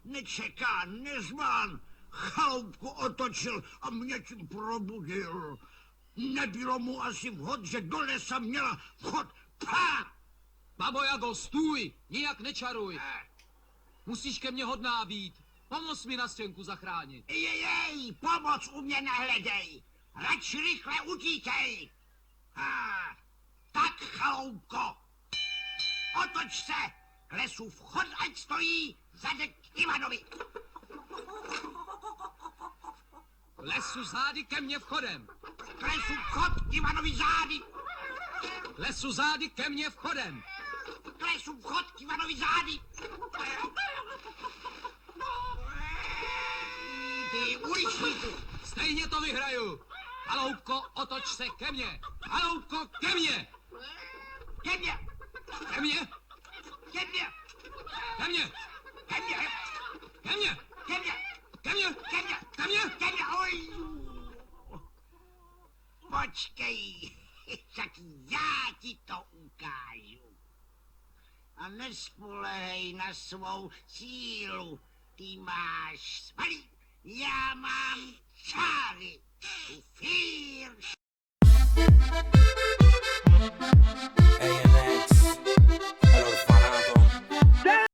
nečeká, nezván. Chaloupku otočil a mě tím probudil. Nebylo mu asi vhod, že do lesa měla vchod. Pá! Babo Jago, stůj, nijak nečaruj. Musíš ke mně hodná být. Pomoz mi na stěnku zachránit. Jej, pomoc u mě nehledej. Radši rychle utíkej. Tak, chaloupko. Otoč se. K lesu vchod, ať stojí zadek Ivanovi. K lesu zády ke mně vchodem. K lesu vchod, Ivanovi zády. K lesu zády ke mně vchodem. K lesu vchod, Ivanovi zády. Ty uličníku. Stejně to vyhraju. Haloubko, otoč se ke mně. Haloubko, ke mně. Ke mně. Ke mně. Ke mně. Ke mně. Ke mně. Ke mně. Ke mně. Ke mně. Ke mně. Ke mně. Ke mně. Oj. Počkej. Tak já ti to ukážu. A nespolehej na svou sílu. Ty máš svaly, já mám čas.